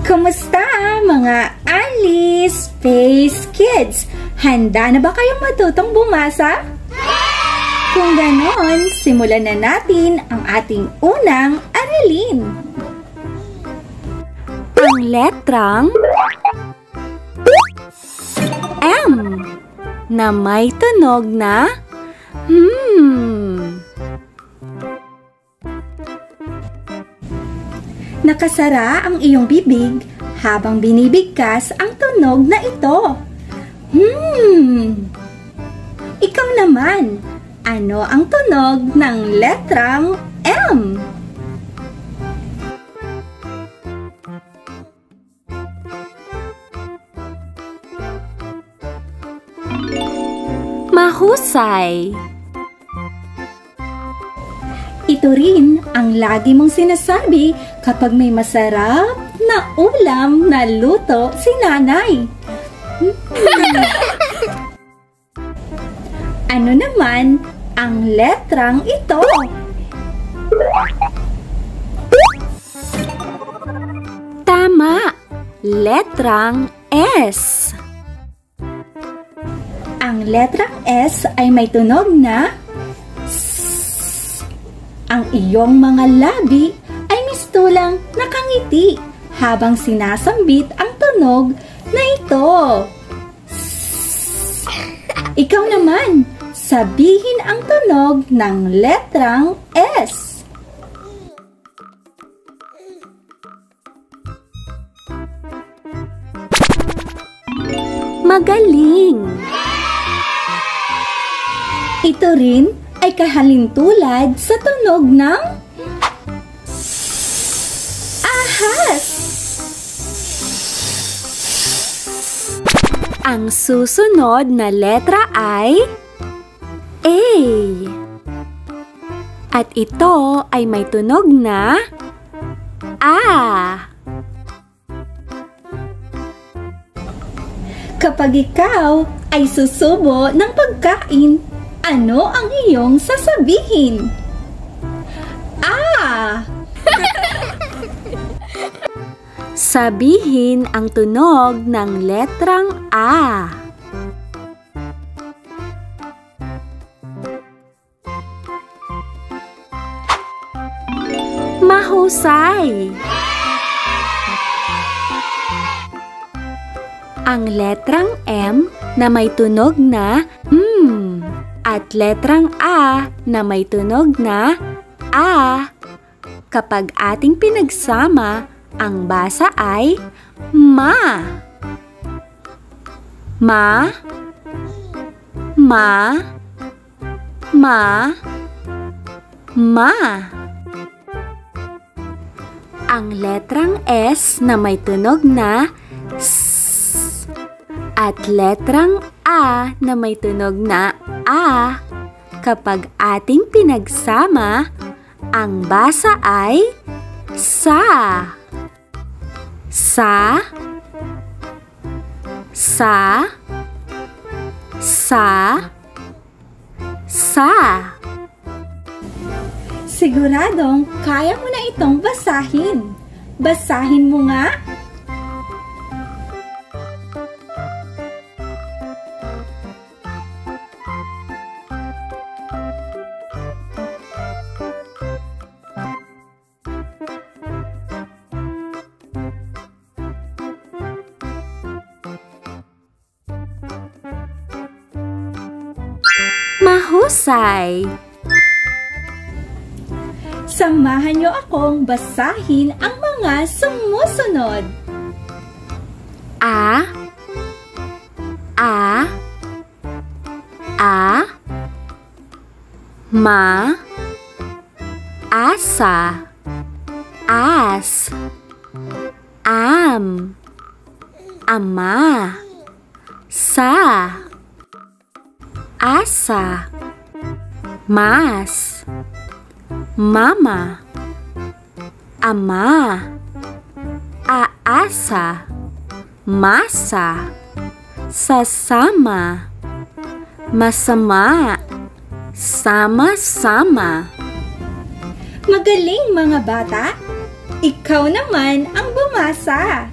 Kumusta mga Alice Space Kids? Handa na ba kayong matutong bumasa? Kung ganon, simulan na natin ang ating unang aralin. Ang letrang M na may tunog na Nakasara ang iyong bibig habang binibigkas ang tunog na ito. Ikaw naman, ano ang tunog ng letrang M? Mahusay. Ito rin ang lagi mong sinasabi kapag may masarap na ulam na luto si nanay. Ano naman ang letrang ito? Tama! Letrang S. Ang letrang S ay may tunog na ang iyong mga labi ay mistulang nakangiti habang sinasambit ang tunog na ito. Ikaw naman, sabihin ang tunog ng letrang S. Magaling! Ito rin ay kahalintulad sa tunog ng ahas. Ang susunod na letra ay A. At ito ay may tunog na A. Kapag ikaw ay susubo ng pagkain, ano ang iyong sasabihin? Sabihin ang tunog ng letrang A. Mahusay! Ang letrang M na may tunog na at letrang A na may tunog na A. Kapag ating pinagsama, ang basa ay ma. Ma. Ma. Ma. Ma. Ang letrang S na may tunog na S. At letrang A na may tunog na A. Kapag ating pinagsama, ang basa ay sa. Sa. Sa. Sa. Sa. Siguradong kaya mo na itong basahin. Basahin mo nga. Mahusay! Samahan niyo akong basahin ang mga sumusunod. A. A. A. Ma. Asa. As. Am. Ama. Sa. Asa. Mas. Mama. Ama. Aasa. Masa. Sasama. Masama. Sama-sama. Magaling mga bata! Ikaw naman ang bumasa.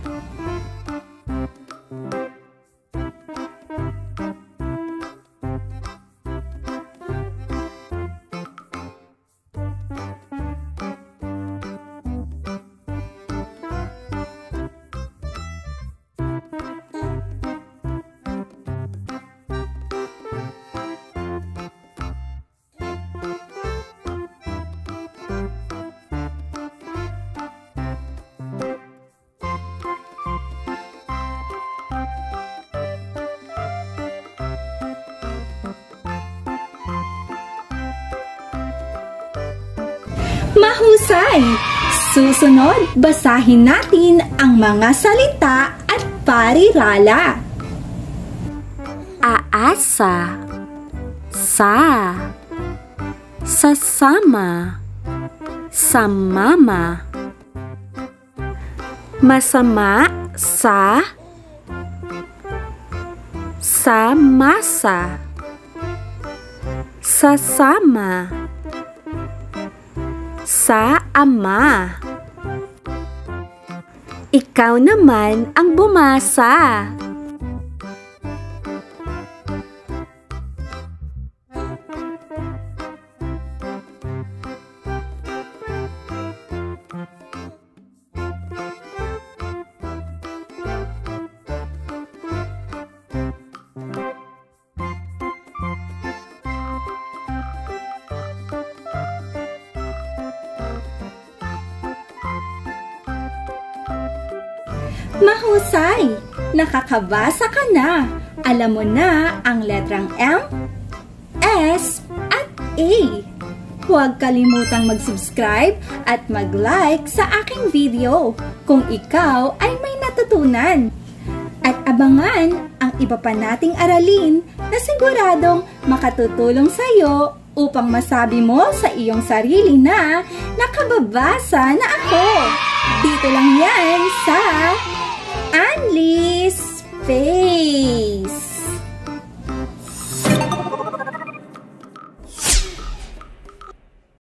Mahusay! Susunod, basahin natin ang mga salita at parirala. Aasa, sa, sasama, samama. Masama, samasa, sasama, sa ama. Ikaw naman ang bumasa. Mahusay! Nakakabasa ka na. Alam mo na ang letrang M, S, at A. Huwag kalimutang mag-subscribe at mag-like sa aking video kung ikaw ay may natutunan. At abangan ang iba pa nating aralin na siguradong makatutulong sa iyo upang masabi mo sa iyong sarili na nakababasa na ako. Dito lang yan sa Anlis Space